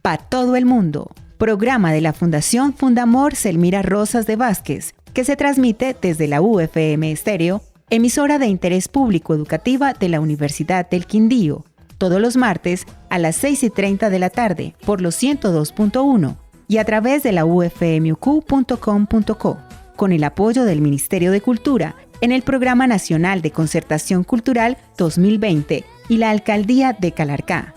Pa' todo el mundo, programa de la Fundación Fundamor Selmira Rosas de Vázquez, que se transmite desde la UFM Estéreo, emisora de interés público educativa de la Universidad del Quindío, todos los martes a las 6:30 de la tarde por los 102.1 y a través de la ufmuq.com.co, con el apoyo del Ministerio de Cultura en el Programa Nacional de Concertación Cultural 2020 y la Alcaldía de Calarcá.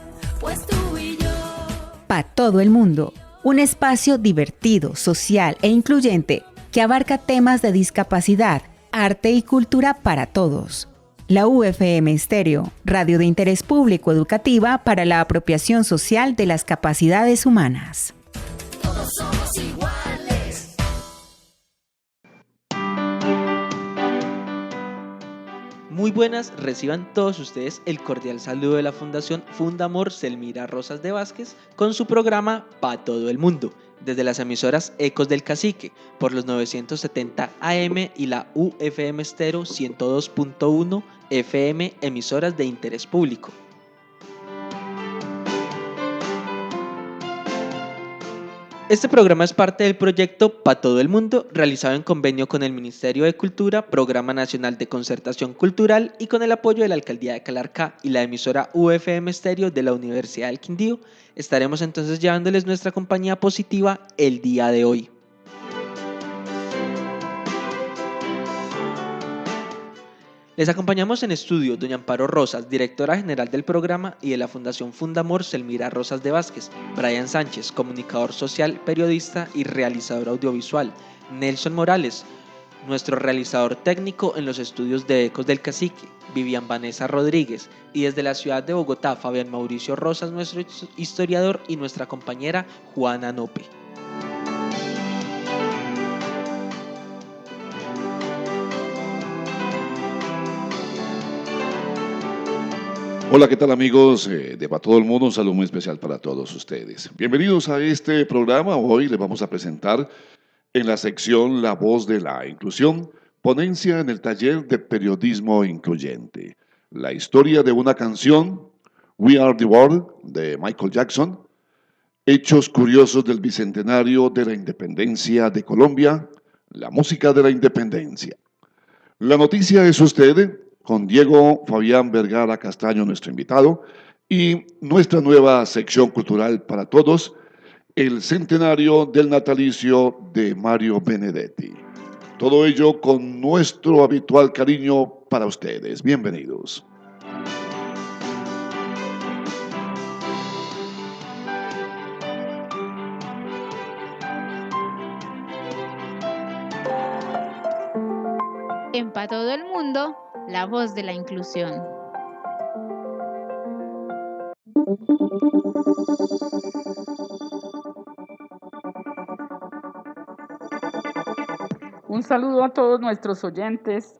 Pa' todo el mundo, un espacio divertido, social e incluyente que abarca temas de discapacidad, arte y cultura para todos. La UFM Estéreo, radio de interés público educativa para la apropiación social de las capacidades humanas. Todos somos iguales. Muy buenas, reciban todos ustedes el cordial saludo de la Fundación Fundamor Selmira Rosas de Vázquez con su programa Pa' todo el mundo, desde las emisoras Ecos del Cacique por los 970 AM y la UFM Estéreo 102.1 FM, emisoras de interés público. Este programa es parte del proyecto Pa' todo el mundo, realizado en convenio con el Ministerio de Cultura, Programa Nacional de Concertación Cultural y con el apoyo de la Alcaldía de Calarcá y la emisora UFM Estéreo de la Universidad del Quindío. Estaremos entonces llevándoles nuestra compañía positiva el día de hoy. Les acompañamos en estudio doña Amparo Rosas, directora general del programa y de la Fundación Fundamor Selmira Rosas de Vázquez, Brian Sánchez, comunicador social, periodista y realizador audiovisual, Nelson Morales, nuestro realizador técnico en los estudios de Ecos del Cacique, Vivian Vanessa Rodríguez, y desde la ciudad de Bogotá, Fabián Mauricio Rosas, nuestro historiador, y nuestra compañera Juana Nope. Hola, ¿qué tal amigos de Pa' todo el mundo? Un saludo muy especial para todos ustedes. Bienvenidos a este programa. Hoy les vamos a presentar en la sección La Voz de la Inclusión, ponencia en el taller de periodismo incluyente. La historia de una canción, We Are the World, de Michael Jackson, hechos curiosos del bicentenario de la independencia de Colombia, la música de la independencia. La noticia es usted, con Diego Fabián Vergara Castaño, nuestro invitado, y nuestra nueva sección cultural para todos, el centenario del natalicio de Mario Benedetti. Todo ello con nuestro habitual cariño para ustedes. Bienvenidos. En Pa' todo el mundo, la voz de la inclusión. Un saludo a todos nuestros oyentes.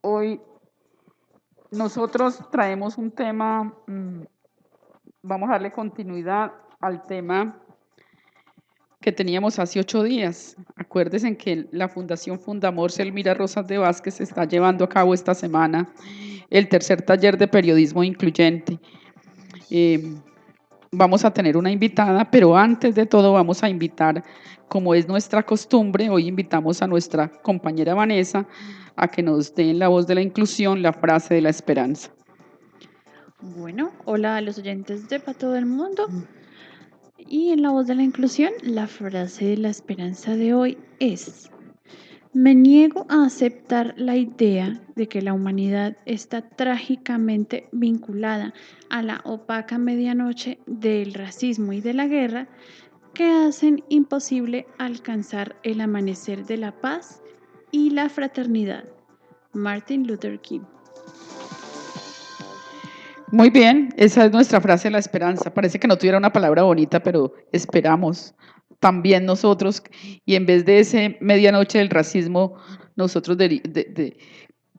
Hoy nosotros traemos un tema, vamos a darle continuidad al tema que teníamos hace 8 días. Acuérdense que la Fundación Fundamor Selmira Rosas de Vázquez está llevando a cabo esta semana el tercer taller de periodismo incluyente. Vamos a tener una invitada, pero antes de todo vamos a invitar, como es nuestra costumbre, hoy invitamos a nuestra compañera Vanessa a que nos dé en la voz de la inclusión la frase de la esperanza. Bueno, hola a los oyentes de Pa' todo el mundo. Y en la voz de la inclusión, la frase de la esperanza de hoy es: me niego a aceptar la idea de que la humanidad está trágicamente vinculada a la opaca medianoche del racismo y de la guerra que hacen imposible alcanzar el amanecer de la paz y la fraternidad. Martin Luther King. Muy bien, esa es nuestra frase de la esperanza. Parece que no tuviera una palabra bonita, pero esperamos también nosotros, y en vez de ese medianoche del racismo, nosotros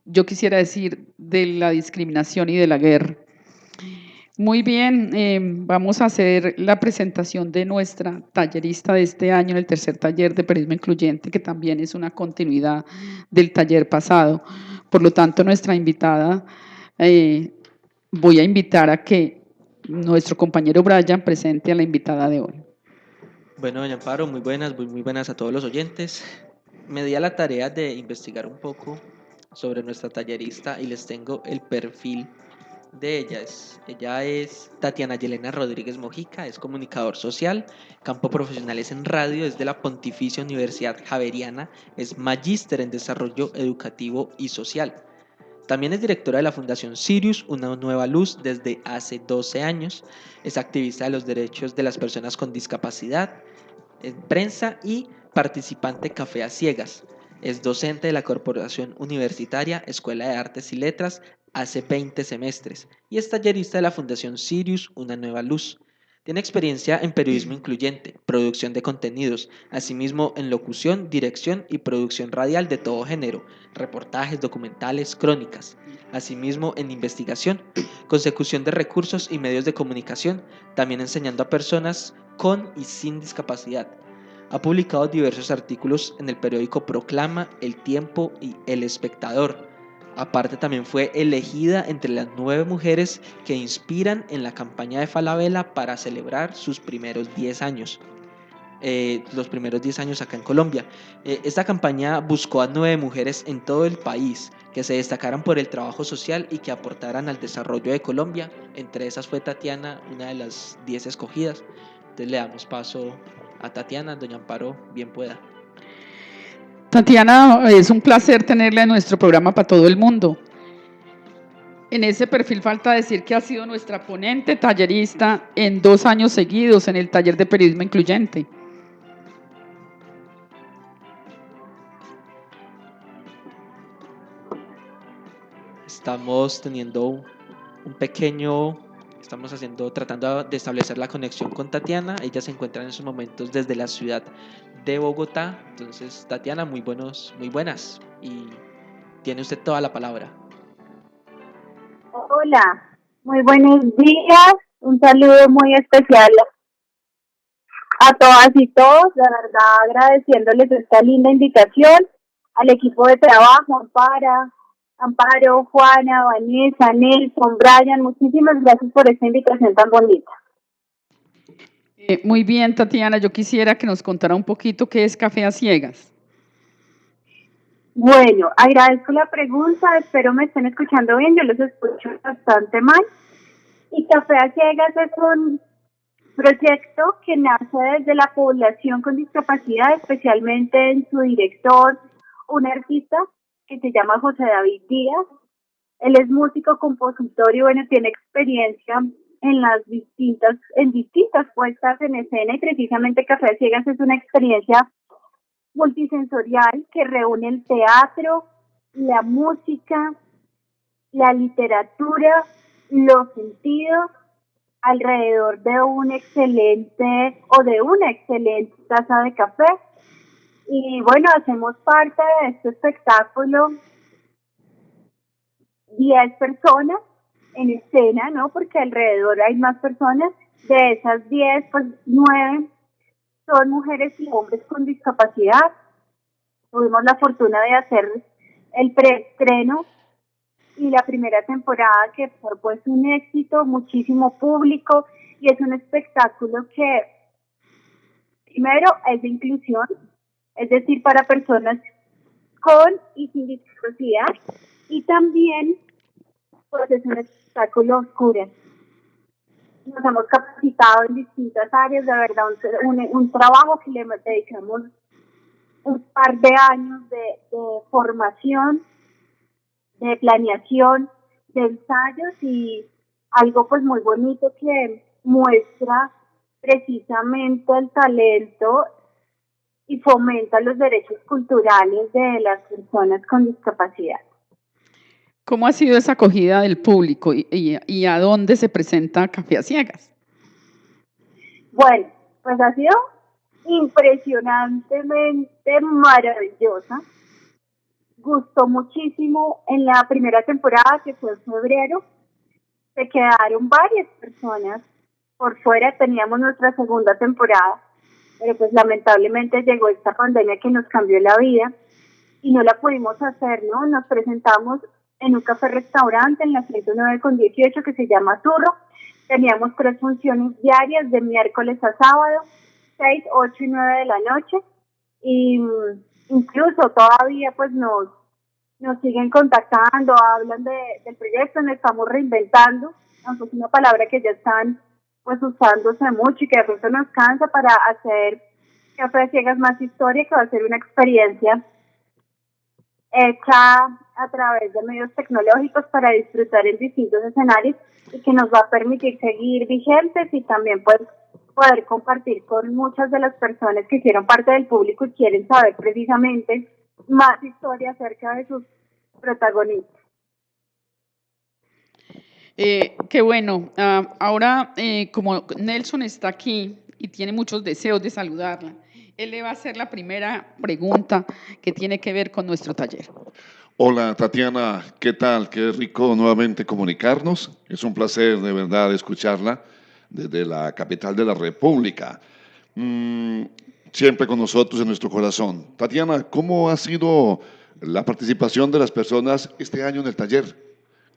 yo quisiera decir de la discriminación y de la guerra. Muy bien, vamos a hacer la presentación de nuestra tallerista de este año en el tercer taller de periodismo incluyente, que también es una continuidad del taller pasado. Por lo tanto, nuestra invitada, voy a invitar a que nuestro compañero Brian presente a la invitada de hoy. Bueno, doña Amparo, muy buenas a todos los oyentes. Me di a la tarea de investigar un poco sobre nuestra tallerista y les tengo el perfil de ella. Ella es Tatiana Yelena Rodríguez Mojica, es comunicador social, campo profesional es en radio, es de la Pontificia Universidad Javeriana, es magíster en desarrollo educativo y social. También es directora de la Fundación Sirius, Una Nueva Luz, desde hace 12 años. Es activista de los derechos de las personas con discapacidad, en prensa y participante Café a Ciegas. Es docente de la Corporación Universitaria Escuela de Artes y Letras hace 20 semestres y es tallerista de la Fundación Sirius, Una Nueva Luz. Tiene experiencia en periodismo incluyente, producción de contenidos, asimismo en locución, dirección y producción radial de todo género, reportajes, documentales, crónicas. Asimismo en investigación, consecución de recursos y medios de comunicación, también enseñando a personas con y sin discapacidad. Ha publicado diversos artículos en el periódico Proclama, El Tiempo y El Espectador. Aparte también fue elegida entre las 9 mujeres que inspiran en la campaña de Falabella para celebrar sus primeros 10 años. Los primeros 10 años acá en Colombia. Esta campaña buscó a 9 mujeres en todo el país que se destacaran por el trabajo social y que aportaran al desarrollo de Colombia. Entre esas fue Tatiana, una de las 10 escogidas. Entonces le damos paso a Tatiana. Doña Amparo, bien pueda. Tatiana, es un placer tenerla en nuestro programa para todo el mundo. En ese perfil falta decir que ha sido nuestra ponente tallerista en 2 años seguidos en el taller de periodismo incluyente. Estamos teniendo tratando de establecer la conexión con Tatiana. Ella se encuentra en esos momentos desde la ciudad de Bogotá. Entonces, Tatiana, muy buenas. Y tiene usted toda la palabra. Hola, muy buenos días. Un saludo muy especial a todas y todos. La verdad, agradeciéndoles esta linda invitación al equipo de trabajo, Amparo, Juana, Vanessa, Nelson, Brian. Muchísimas gracias por esta invitación tan bonita. Muy bien, Tatiana, yo quisiera que nos contara un poquito qué es Café a Ciegas. Bueno, agradezco la pregunta, espero me estén escuchando bien, yo los escucho bastante mal. Y Café a Ciegas es un proyecto que nace desde la población con discapacidad, especialmente en su director, un artista que se llama José David Díaz. Él es músico, compositor y bueno, tiene experiencia en distintas puestas en escena y precisamente Café a Ciegas es una experiencia multisensorial que reúne el teatro, la música, la literatura, los sentidos alrededor de una excelente taza de café. Y bueno, hacemos parte de este espectáculo 10 personas en escena, ¿no? Porque alrededor hay más personas. De esas 10, pues 9 son mujeres y hombres con discapacidad. Tuvimos la fortuna de hacer el preestreno y la primera temporada que fue pues un éxito, muchísimo público y es un espectáculo que primero es de inclusión, es decir, para personas con y sin discapacidad y también pues es un espectáculo oscuro. Nos hemos capacitado en distintas áreas, de verdad, un trabajo que le dedicamos un par de años de formación, de planeación, de ensayos y algo pues muy bonito que muestra precisamente el talento y fomenta los derechos culturales de las personas con discapacidad. ¿Cómo ha sido esa acogida del público y a dónde se presenta Café a Ciegas? Bueno, pues ha sido impresionantemente maravillosa. Gustó muchísimo en la primera temporada, que fue en febrero. Se quedaron varias personas por fuera. Teníamos nuestra segunda temporada, pero pues lamentablemente llegó esta pandemia que nos cambió la vida y no la pudimos hacer, ¿no? Nos presentamos en un café restaurante en la 109 con 18 que se llama Turro, Teníamos 3 funciones diarias de miércoles a sábado, 6, 8 y 9 de la noche. Y incluso todavía pues nos siguen contactando, hablan del proyecto, nos estamos reinventando, aunque es una palabra que ya están pues usándose mucho y que de pronto nos cansa para hacer Café de Ciegas Más Historia, que va a ser una experiencia hecha a través de medios tecnológicos para disfrutar en distintos escenarios y que nos va a permitir seguir vigentes y también pues poder compartir con muchas de las personas que hicieron parte del público y quieren saber precisamente más historia acerca de sus protagonistas. Qué bueno. Ahora, como Nelson está aquí y tiene muchos deseos de saludarla, él le va a hacer la primera pregunta que tiene que ver con nuestro taller. Hola Tatiana, ¿qué tal? Qué rico nuevamente comunicarnos. Es un placer de verdad escucharla desde la capital de la República. Siempre con nosotros en nuestro corazón. Tatiana, ¿cómo ha sido la participación de las personas este año en el taller,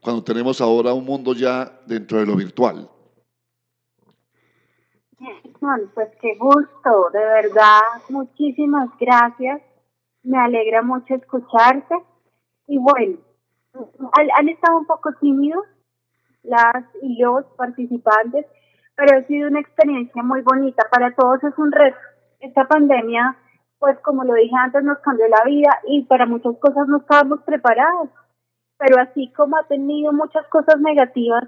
cuando tenemos ahora un mundo ya dentro de lo virtual? Pues qué gusto, de verdad, muchísimas gracias. Me alegra mucho escucharte. Y bueno, han estado un poco tímidos las y los participantes, pero ha sido una experiencia muy bonita. Para todos es un reto. Esta pandemia, pues como lo dije antes, nos cambió la vida y para muchas cosas no estábamos preparados. Pero así como ha tenido muchas cosas negativas,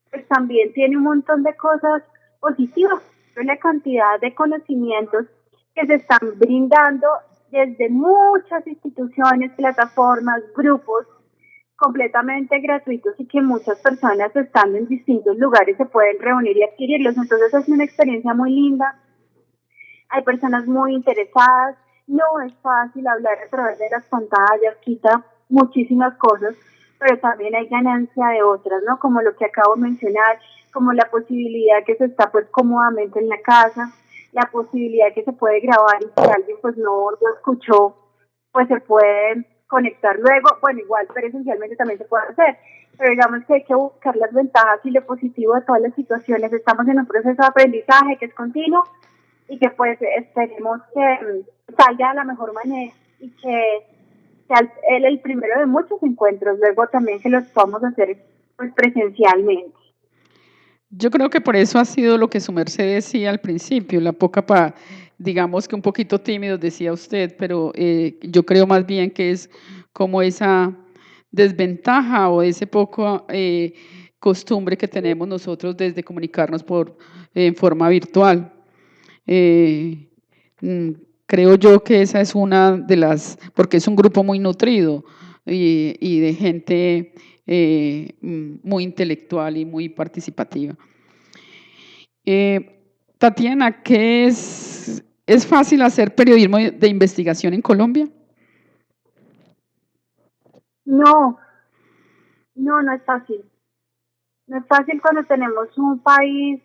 pues también tiene un montón de cosas positivas. Una cantidad de conocimientos que se están brindando desde muchas instituciones, plataformas, grupos, completamente gratuitos y que muchas personas estando en distintos lugares se pueden reunir y adquirirlos. Entonces es una experiencia muy linda. Hay personas muy interesadas. No es fácil hablar a través de las pantallas, quita muchísimas cosas, pero también hay ganancia de otras, ¿no? Como lo que acabo de mencionar, como la posibilidad que se está pues cómodamente en la casa, la posibilidad que se puede grabar y si alguien pues no lo escuchó, pues se puede conectar luego, bueno igual presencialmente también se puede hacer, pero digamos que hay que buscar las ventajas y lo positivo de todas las situaciones. Estamos en un proceso de aprendizaje que es continuo y que pues esperemos que salga de la mejor manera y que sea el primero de muchos encuentros, luego también que los podamos hacer pues presencialmente. Yo creo que por eso ha sido lo que su merced decía al principio, digamos que un poquito tímido decía usted, pero yo creo más bien que es como esa desventaja o ese poco costumbre que tenemos nosotros desde comunicarnos en forma virtual. Creo yo que esa es una de porque es un grupo muy nutrido y de gente muy intelectual y muy participativa. Tatiana, ¿es fácil hacer periodismo de investigación en Colombia? No es fácil. No es fácil cuando tenemos un país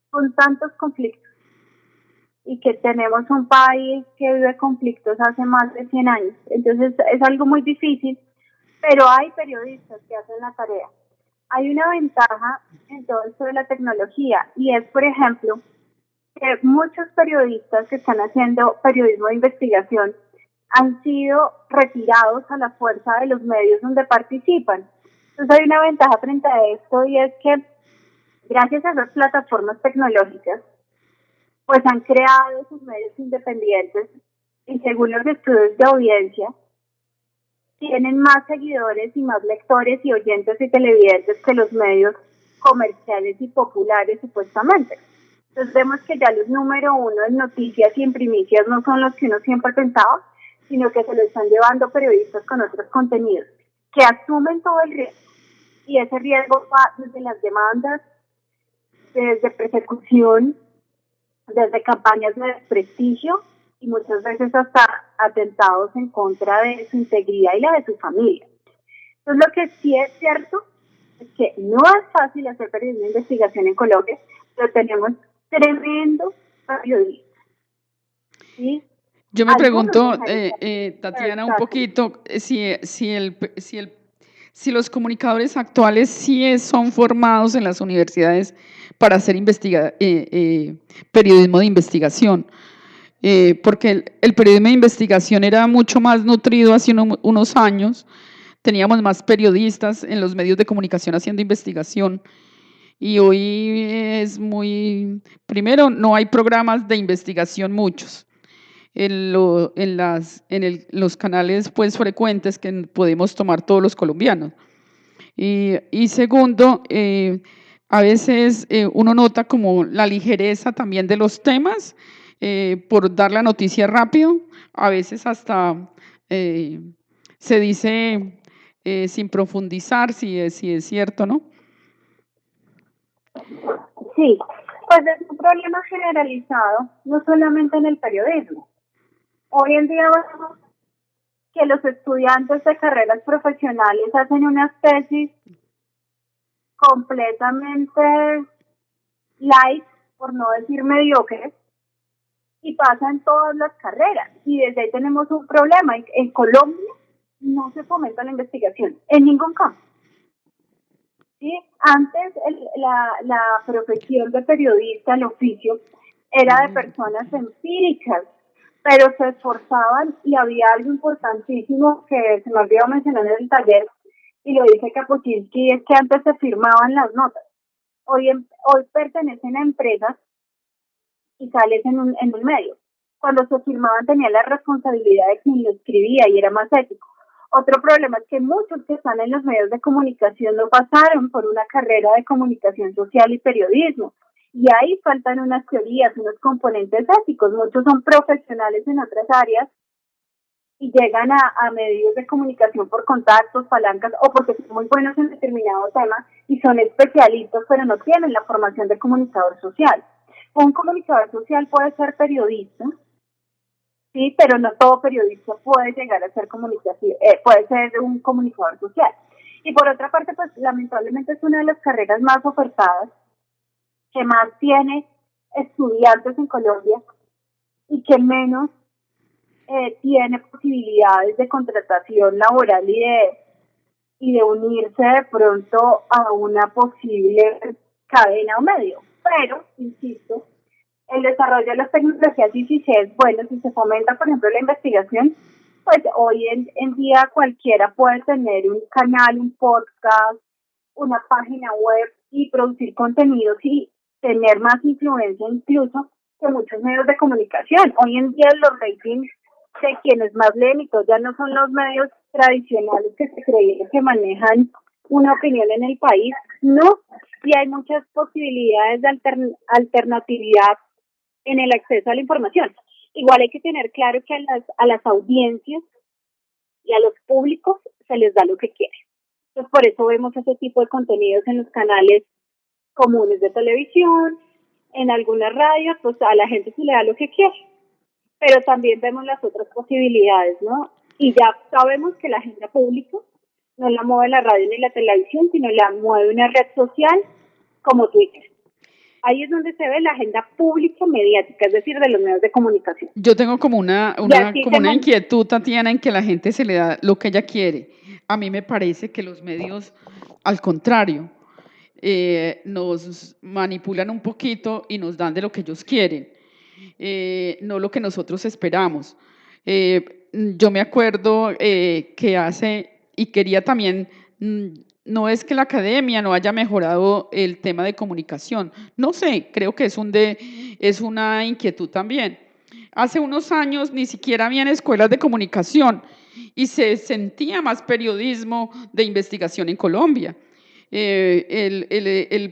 con tantos conflictos y que tenemos un país que vive conflictos hace más de 100 años. Entonces es algo muy difícil, pero hay periodistas que hacen la tarea. Hay una ventaja en todo esto de la tecnología y es, por ejemplo, que muchos periodistas que están haciendo periodismo de investigación han sido retirados a la fuerza de los medios donde participan. Entonces hay una ventaja frente a esto y es que gracias a esas plataformas tecnológicas pues han creado sus medios independientes y según los estudios de audiencia tienen más seguidores y más lectores y oyentes y televidentes que los medios comerciales y populares supuestamente. Entonces vemos que ya los número uno en noticias y en primicias no son los que uno siempre pensaba, sino que se lo están llevando periodistas con otros contenidos, que asumen todo el riesgo. Y ese riesgo va desde las demandas, desde persecución, desde campañas de desprestigio y muchas veces hasta atentados en contra de su integridad y la de su familia. Entonces lo que sí es cierto es que no es fácil hacer periodismo de investigación en Colombia, pero tenemos tremendo periodistas. ¿Sí? Yo me pregunto, Tatiana, un poquito si si los comunicadores actuales sí son formados en las universidades para hacer periodismo de investigación, porque el periodismo de investigación era mucho más nutrido hace unos años, teníamos más periodistas en los medios de comunicación haciendo investigación, y hoy primero, no hay programas de investigación muchos los canales pues frecuentes que podemos tomar todos los colombianos. Y segundo, a veces uno nota como la ligereza también de los temas por dar la noticia rápido, a veces hasta se dice sin profundizar si es cierto, ¿no? Sí, pues es un problema generalizado, no solamente en el periodismo. Hoy en día vemos que los estudiantes de carreras profesionales hacen unas tesis completamente light, por no decir mediocres, y pasan todas las carreras. Y desde ahí tenemos un problema. En Colombia no se fomenta la investigación, en ningún campo. ¿Sí? Antes la profesión de periodista, el oficio, era de personas empíricas, pero se esforzaban y había algo importantísimo que se me olvidó mencionar en el taller, y lo dice Kapuscinski, es que antes se firmaban las notas. Hoy pertenecen a empresas y sales en un medio. Cuando se firmaban tenía la responsabilidad de quien lo escribía y era más ético. Otro problema es que muchos que están en los medios de comunicación no pasaron por una carrera de comunicación social y periodismo. Y ahí faltan unas teorías, unos componentes éticos. Muchos son profesionales en otras áreas y llegan a medios de comunicación por contactos, palancas o porque son muy buenos en determinado tema y son especialistas, pero no tienen la formación de comunicador social. Un comunicador social puede ser periodista, sí, pero no todo periodista puede llegar a ser puede ser un comunicador social. Y por otra parte, pues lamentablemente es una de las carreras más ofertadas, que más tiene estudiantes en Colombia y que menos tiene posibilidades de contratación laboral y de unirse de pronto a una posible cadena o medio. Pero, insisto, el desarrollo de las tecnologías y si es bueno, si se fomenta, por ejemplo, la investigación, pues hoy en día cualquiera puede tener un canal, un podcast, una página web y producir contenidos y tener más influencia incluso que muchos medios de comunicación. Hoy en día los ratings de quienes más leen y todo ya no son los medios tradicionales que se creían que manejan una opinión en el país, no, y hay muchas posibilidades de alternatividad en el acceso a la información. Igual hay que tener claro que a las audiencias y a los públicos se les da lo que quieren. Entonces por eso vemos ese tipo de contenidos en los canales comunes de televisión, en algunas radios, pues a la gente se le da lo que quiere. Pero también vemos las otras posibilidades, ¿no? Y ya sabemos que la agenda pública no la mueve la radio ni la televisión, sino la mueve una red social como Twitter. Ahí es donde se ve la agenda pública mediática, es decir, de los medios de comunicación. Yo tengo como una inquietud, Tatiana, en que la gente se le da lo que ella quiere. A mí me parece que los medios, al contrario, nos manipulan un poquito y nos dan de lo que ellos quieren, no lo que nosotros esperamos. Yo me acuerdo y quería también, no es que la academia no haya mejorado el tema de comunicación, no sé, creo que es una inquietud también. Hace unos años ni siquiera habían escuelas de comunicación y se sentía más periodismo de investigación en Colombia. El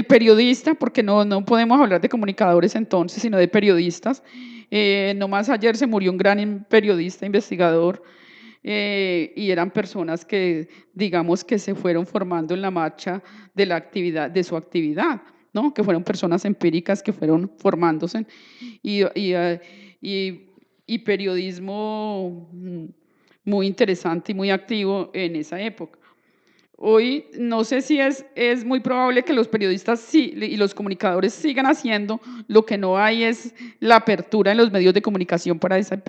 periodista, porque no podemos hablar de comunicadores entonces, sino de periodistas. Nomás ayer se murió un gran periodista, investigador, y eran personas que, digamos, que se fueron formando en la marcha de su actividad, ¿no? Que fueron personas empíricas que fueron formándose y periodismo muy interesante y muy activo en esa época. Hoy no sé si es muy probable que los periodistas y los comunicadores sigan haciendo, lo que no hay es la apertura en los medios de comunicación para ese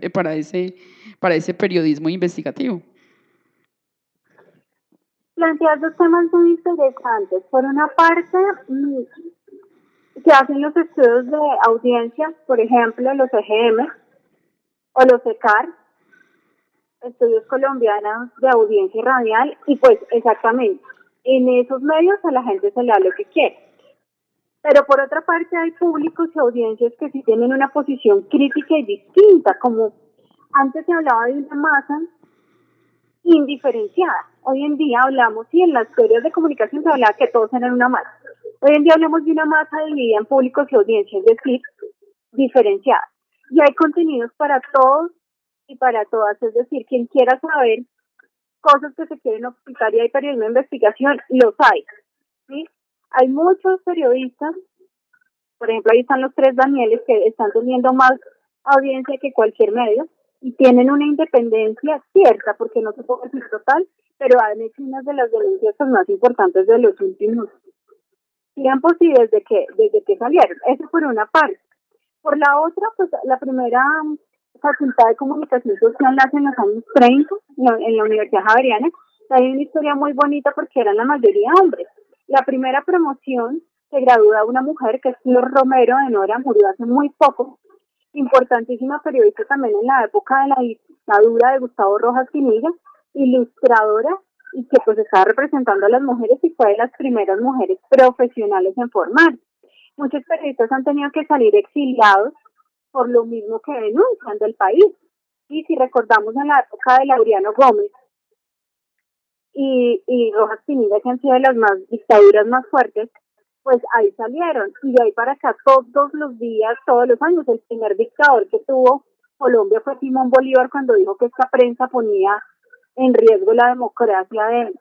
periodismo investigativo. Planteas dos temas muy interesantes. Por una parte, se hacen los estudios de audiencia, por ejemplo, los EGM o los ECAR, estudios colombianos de audiencia radial, y pues exactamente, en esos medios a la gente se le da lo que quiere. Pero por otra parte hay públicos y audiencias que sí tienen una posición crítica y distinta, como antes se hablaba de una masa indiferenciada. Hoy en día hablamos, y en las teorías de comunicación se hablaba que todos eran una masa. Hoy en día hablamos de una masa dividida en públicos y audiencias, es decir, diferenciada. Y hay contenidos para todos y para todas, es decir, quien quiera saber cosas que se quieren ocultar y hay periodismo de investigación, los hay. ¿Sí? Hay muchos periodistas, por ejemplo, ahí están los tres Danieles que están teniendo más audiencia que cualquier medio y tienen una independencia cierta, porque no se puede decir total, pero han hecho unas de las denuncias más importantes de los últimos tiempos y desde que salieron. Eso por una parte. Por la otra, pues la primera facultad de comunicación social nace en los años 30 en la Universidad Javeriana. Hay una historia muy bonita porque eran la mayoría hombres. La primera promoción se gradúa una mujer que es Flor Romero de Nora, murió hace muy poco, importantísima periodista también en la época de la dictadura de Gustavo Rojas Pinilla, ilustradora y que pues estaba representando a las mujeres y fue de las primeras mujeres profesionales en formar. Muchos periodistas han tenido que salir exiliados por lo mismo que denuncian del país. Y si recordamos en la época de Laureano Gómez y Rojas Pinilla, que han sido de las más dictaduras más fuertes, pues ahí salieron. Y de ahí para acá todos los días, todos los años, el primer dictador que tuvo Colombia fue Simón Bolívar cuando dijo que esta prensa ponía en riesgo la democracia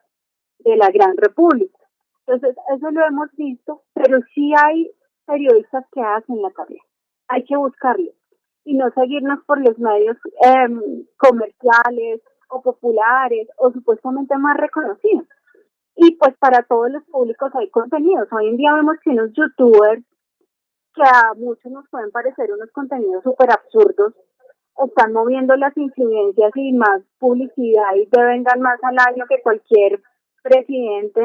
de la gran república. Entonces, eso lo hemos visto, pero sí hay periodistas que hacen la tarea. Hay que buscarlos y no seguirnos por los medios comerciales o populares o supuestamente más reconocidos. Y pues para todos los públicos hay contenidos. Hoy en día vemos que unos youtubers que a muchos nos pueden parecer unos contenidos súper absurdos, están moviendo las influencias y más publicidad y deben ganar más al año que cualquier presidente,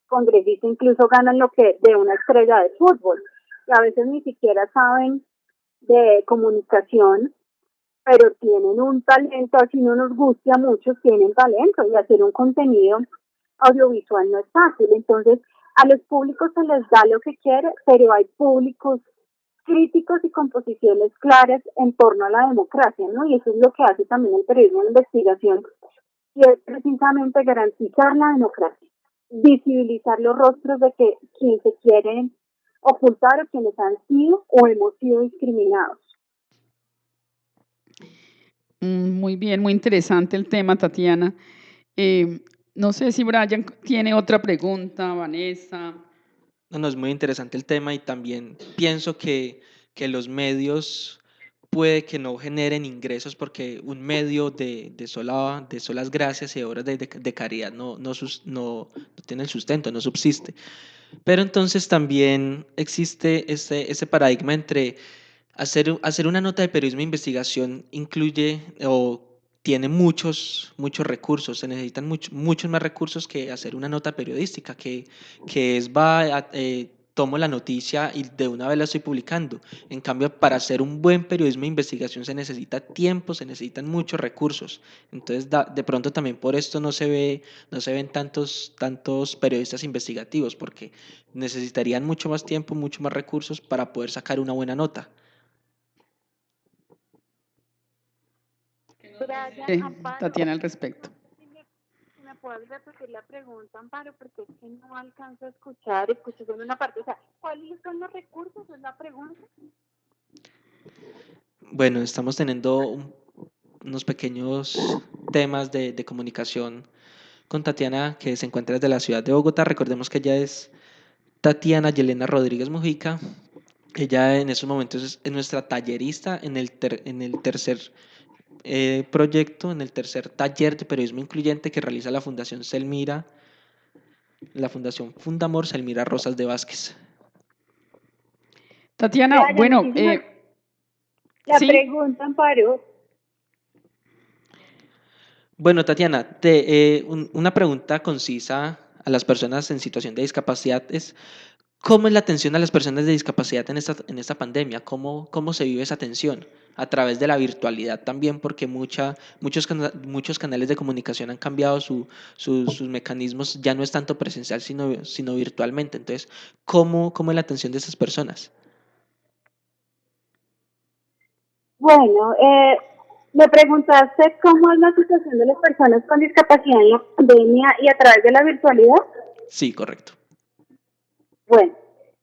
congresista, incluso ganan lo que de una estrella de fútbol. Y a veces ni siquiera saben de comunicación, pero tienen un talento, así no nos guste a muchos, tienen talento y hacer un contenido audiovisual no es fácil. Entonces, a los públicos se les da lo que quiere, pero hay públicos críticos y con posiciones claras en torno a la democracia, ¿no? Y eso es lo que hace también el periodismo de investigación, y es precisamente garantizar la democracia, visibilizar los rostros de que quienes se quieren ocultar o quienes han sido o hemos sido discriminados. Muy bien, muy interesante el tema, Tatiana. No sé si Brian tiene otra pregunta, Vanessa. No, es muy interesante el tema y también pienso que los medios puede que no generen ingresos porque un medio de solas gracias y obras de caridad no tiene el sustento, no subsiste. Pero entonces también existe ese paradigma entre hacer una nota de periodismo de investigación incluye o tiene muchos recursos, se necesitan muchos más recursos que hacer una nota periodística, que tomo la noticia y de una vez la estoy publicando. En cambio, para hacer un buen periodismo de investigación se necesita tiempo, se necesitan muchos recursos. Entonces, de pronto también por esto no se ven tantos periodistas investigativos, porque necesitarían mucho más tiempo, mucho más recursos para poder sacar una buena nota. Tatiana, al respecto. Si me puedes repetir la pregunta, Amparo, porque es que no alcanzo a escuchar, escucho solo una parte. O sea, ¿cuáles son los recursos? Es la pregunta. Bueno, estamos teniendo unos pequeños temas de comunicación con Tatiana, que se encuentra desde la ciudad de Bogotá. Recordemos que ella es Tatiana Yelena Rodríguez Mujica. Ella en esos momentos es nuestra tallerista en el tercer proyecto, en el tercer taller de periodismo incluyente que realiza la Fundación Selmira, la Fundación Fundamor Selmira Rosas de Vázquez. Tatiana, Brian, bueno, la ¿sí? pregunta, Amparo. Bueno, Tatiana, una pregunta concisa a las personas en situación de discapacidad es, ¿cómo es la atención a las personas de discapacidad en esta pandemia? ¿Cómo se vive esa atención? A través de la virtualidad también, porque muchos canales de comunicación han cambiado sus mecanismos, ya no es tanto presencial, sino virtualmente. Entonces, ¿cómo es la atención de esas personas? Bueno, me preguntaste cómo es la situación de las personas con discapacidad en la pandemia y a través de la virtualidad. Sí, correcto. Bueno,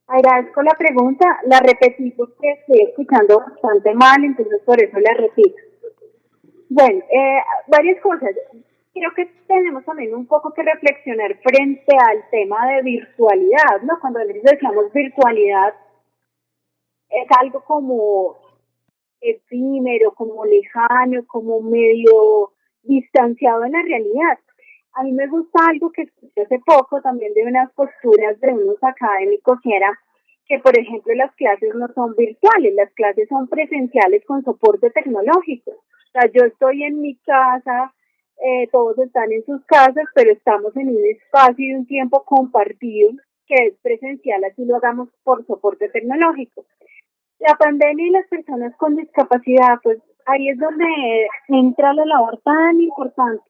agradezco la pregunta, la repetí porque estoy escuchando bastante mal, entonces por eso la repito. Bueno, varias cosas. Creo que tenemos también un poco que reflexionar frente al tema de virtualidad, ¿no? Cuando decimos virtualidad, es algo como efímero, como lejano, como medio distanciado en la realidad. A mí me gusta algo que escuché hace poco también de unas posturas de unos académicos y era que, por ejemplo, las clases no son virtuales, las clases son presenciales con soporte tecnológico. O sea, yo estoy en mi casa, todos están en sus casas, pero estamos en un espacio y un tiempo compartido que es presencial, así lo hagamos por soporte tecnológico. La pandemia y las personas con discapacidad, pues ahí es donde entra la labor tan importante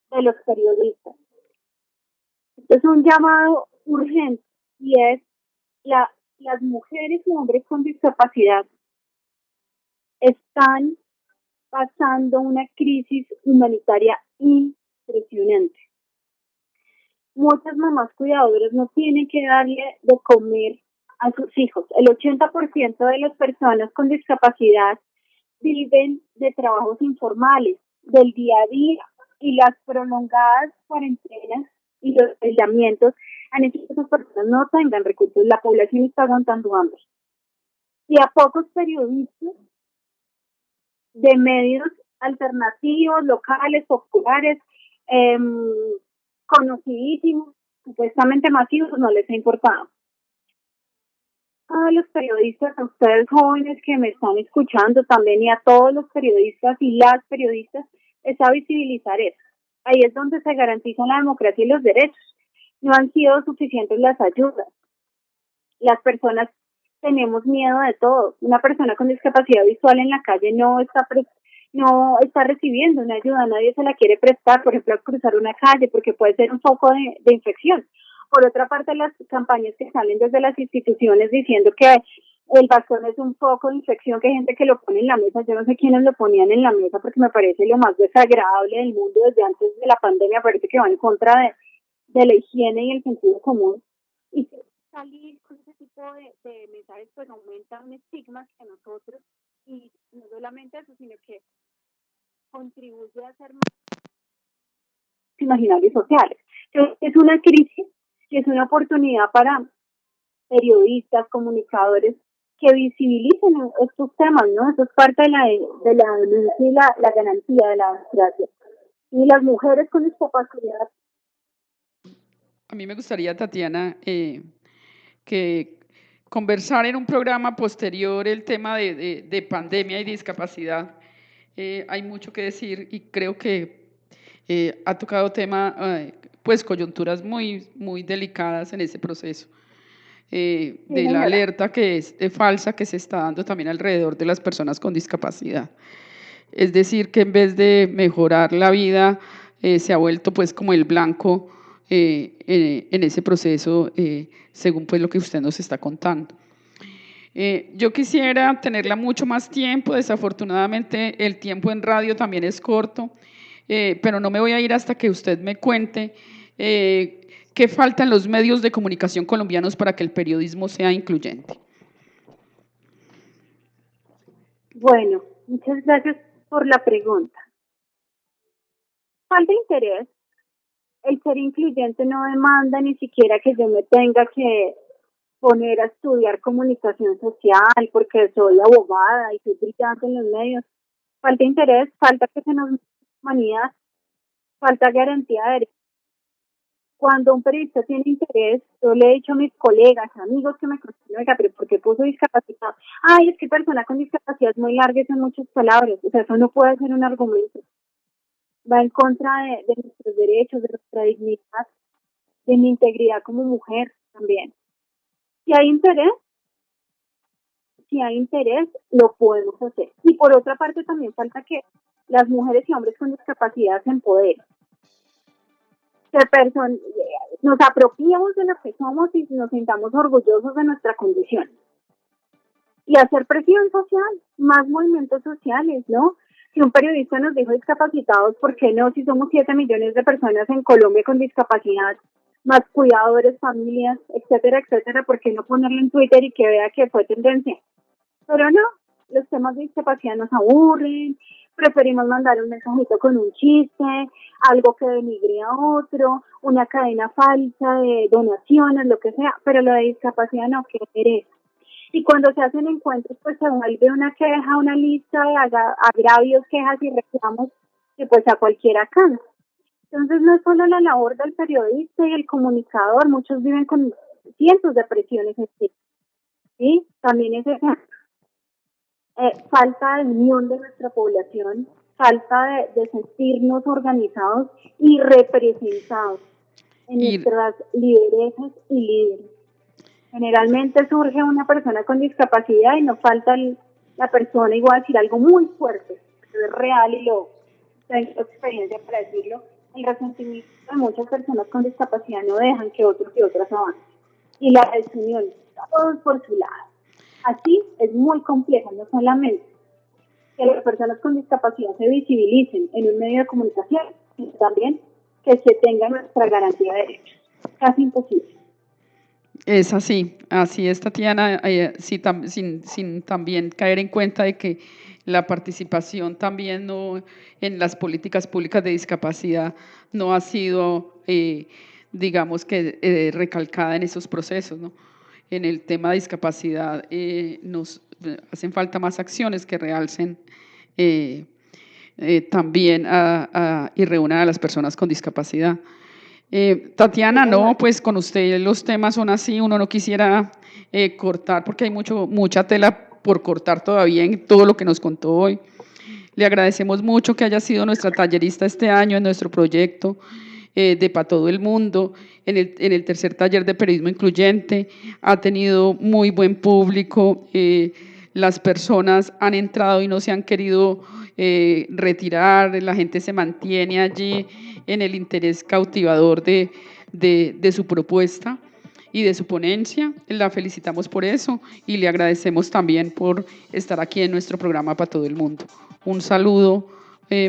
de los periodistas. Esto es un llamado urgente y es las mujeres y hombres con discapacidad están pasando una crisis humanitaria impresionante. Muchas mamás cuidadoras no tienen que darle de comer a sus hijos. El 80% de las personas con discapacidad viven de trabajos informales, del día a día, y las prolongadas cuarentenas y los aislamientos han hecho que esas personas no tengan recursos. La población está aguantando hambre. Y a pocos periodistas de medios alternativos, locales, populares, eh, conocidísimos, supuestamente masivos, no les ha importado. A los periodistas, a ustedes jóvenes que me están escuchando también y a todos los periodistas y las periodistas, es a visibilizar eso. Ahí es donde se garantizan la democracia y los derechos. No han sido suficientes las ayudas. Las personas tenemos miedo de todo. Una persona con discapacidad visual en la calle no está recibiendo una ayuda, nadie se la quiere prestar, por ejemplo, a cruzar una calle, porque puede ser un foco de infección. Por otra parte, las campañas que salen desde las instituciones diciendo que el bastón es un foco de infección, que hay gente que lo pone en la mesa, yo no sé quiénes lo ponían en la mesa porque me parece lo más desagradable del mundo desde antes de la pandemia, parece que va en contra de la higiene y el sentido común. Y salir con ese tipo de mensajes pues aumenta un estigma que nosotros, y no solamente eso, sino que contribuye a hacer más imaginarios sociales. Entonces, es una crisis y es una oportunidad para periodistas, comunicadores que visibilicen estos temas, ¿no? Eso es parte de la denuncia y la garantía de la democracia. Y las mujeres con discapacidad. A mí me gustaría, Tatiana, que conversar en un programa posterior el tema de pandemia y discapacidad. Hay mucho que decir y creo que ha tocado tema, pues coyunturas muy delicadas en ese proceso. Sí, De la señora. alerta que es falsa que se está dando también alrededor de las personas con discapacidad. Es decir, que en vez de mejorar la vida, se ha vuelto pues como el blanco en ese proceso, según pues lo que usted nos está contando. Yo quisiera tenerla mucho más tiempo, desafortunadamente el tiempo en radio también es corto, pero no me voy a ir hasta que usted me cuente qué faltan los medios de comunicación colombianos para que el periodismo sea incluyente. Bueno, muchas gracias por la pregunta. Falta interés. El ser incluyente no demanda ni siquiera que yo me tenga que poner a estudiar comunicación social porque soy abogada y soy brillante en los medios. Falta interés, falta que se nos humanidad, falta garantía de derechos. Cuando un periodista tiene interés, yo le he dicho a mis colegas, amigos que me conocen, oiga, pero ¿por qué puso discapacidad? Ay, es que persona con discapacidad es muy larga y son muchas palabras. O sea, eso no puede ser un argumento. va en contra de nuestros derechos, de nuestra dignidad, de mi integridad como mujer también. Si hay interés, lo podemos hacer. Y por otra parte también falta que las mujeres y hombres con discapacidad se empoderen. Nos apropiemos de lo que somos y nos sintamos orgullosos de nuestra condición. Y hacer presión social, más movimientos sociales, ¿no? Si un periodista nos dijo discapacitados, ¿por qué no? Si somos 7 millones de personas en Colombia con discapacidad, más cuidadores, familias, etcétera, etcétera, ¿por qué no ponerlo en Twitter y que vea que fue tendencia? Pero no, los temas de discapacidad nos aburren, preferimos mandar un mensajito con un chiste, algo que denigre a otro, una cadena falsa de donaciones, lo que sea, pero lo de discapacidad no, ¿qué interesa? Y cuando se hacen encuentros, pues se vuelve una queja, una lista de agravios, quejas y reclamos que pues a cualquiera cansa. Entonces no es solo la labor del periodista y el comunicador, muchos viven con cientos de presiones en sí. ¿Sí? También es falta de unión de nuestra población, falta de sentirnos organizados y representados en nuestras lideresas y líderes. Generalmente surge una persona con discapacidad y nos falta la persona, igual a decir algo muy fuerte, pero es real y lo tengo experiencia para decirlo. El resentimiento de muchas personas con discapacidad no dejan que otros y otras avancen. Y la desunión, todos por su lado. Así es muy compleja, no solamente que las personas con discapacidad se visibilicen en un medio de comunicación, sino también que se tenga nuestra garantía de derechos. Casi imposible. Es así es, Tatiana, sin también caer en cuenta de que la participación también no en las políticas públicas de discapacidad no ha sido, digamos que recalcada en esos procesos, ¿no? En el tema de discapacidad nos hacen falta más acciones que realcen también y reúnan a las personas con discapacidad. Tatiana, no, pues con usted los temas son así, uno no quisiera cortar porque hay mucha tela por cortar todavía en todo lo que nos contó hoy. Le agradecemos mucho que haya sido nuestra tallerista este año en nuestro proyecto de Pa' Todo el Mundo, en el tercer taller de periodismo incluyente. Ha tenido muy buen público, las personas han entrado y no se han querido retirar, la gente se mantiene allí en el interés cautivador de su propuesta y de su ponencia. La felicitamos por eso y le agradecemos también por estar aquí en nuestro programa Pa' Todo el Mundo. Un saludo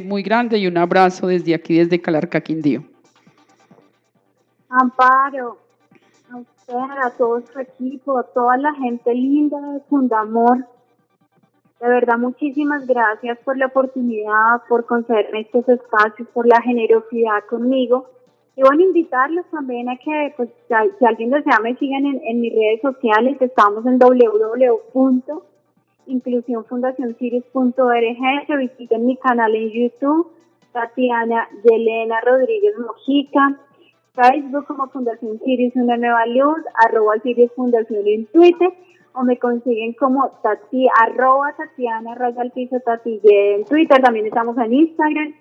muy grande y un abrazo desde aquí, desde Calarcá, Quindío. Amparo, a usted, a todo su equipo, a toda la gente linda de Fundamor. De verdad, muchísimas gracias por la oportunidad, por concederme estos espacios, por la generosidad conmigo. Y bueno, invitarlos también a que, pues, si alguien desea, me sigan en mis redes sociales. Estamos en www.inclusionfundacionciris.org. Que visiten mi canal en YouTube, Tatiana Yelena Rodríguez Mojica. Facebook como Fundación Ciris Una Nueva Luz, @Ciris Fundación en Twitter, o me consiguen como @Tatiana_Tati en Twitter. También estamos en Instagram.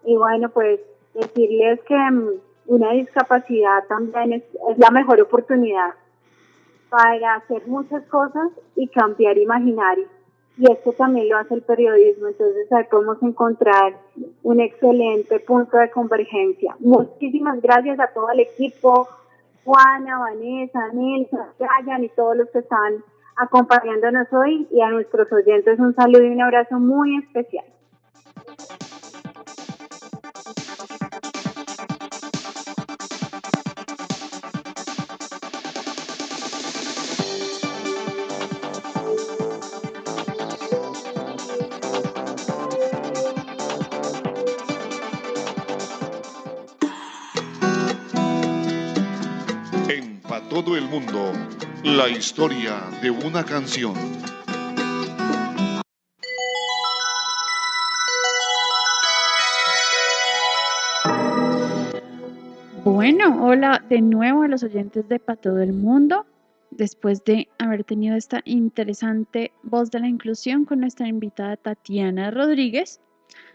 Y bueno, pues decirles que una discapacidad también es la mejor oportunidad para hacer muchas cosas y cambiar imaginarios. Y esto también lo hace el periodismo, entonces ahí podemos encontrar un excelente punto de convergencia. Muchísimas gracias a todo el equipo, Juana, Vanessa, Nelson, Ryan y todos los que están acompañándonos hoy, y a nuestros oyentes un saludo y un abrazo muy especial. Para todo el mundo, la historia de una canción. Bueno, hola de nuevo a los oyentes de Pa' Todo el Mundo. Después de haber tenido esta interesante voz de la inclusión con nuestra invitada Tatiana Rodríguez,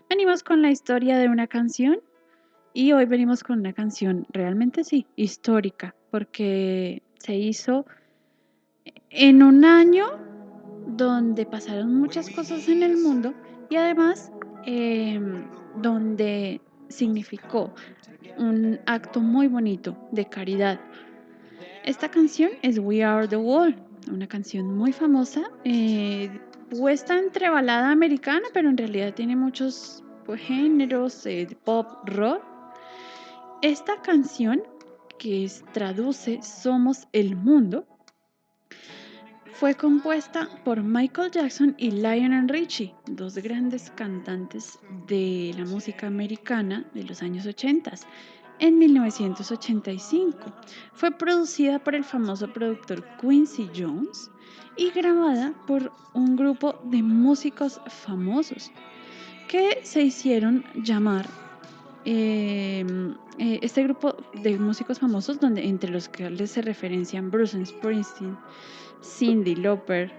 Venimos con la historia de una canción y hoy venimos con una canción realmente sí, histórica, porque se hizo en un año donde pasaron muchas cosas en el mundo y además donde significó un acto muy bonito de caridad. Esta canción es We Are the World, una canción muy famosa, puesta entre balada americana, pero en realidad tiene muchos géneros de pop, rock. Esta canción, que traduce Somos el Mundo, fue compuesta por Michael Jackson y Lionel Richie, dos grandes cantantes de la música americana de los años 80. En 1985 fue producida por el famoso productor Quincy Jones y grabada por un grupo de músicos famosos que se hicieron llamar este grupo de músicos famosos, donde entre los que se referencian Bruce Springsteen, Cyndi Lauper,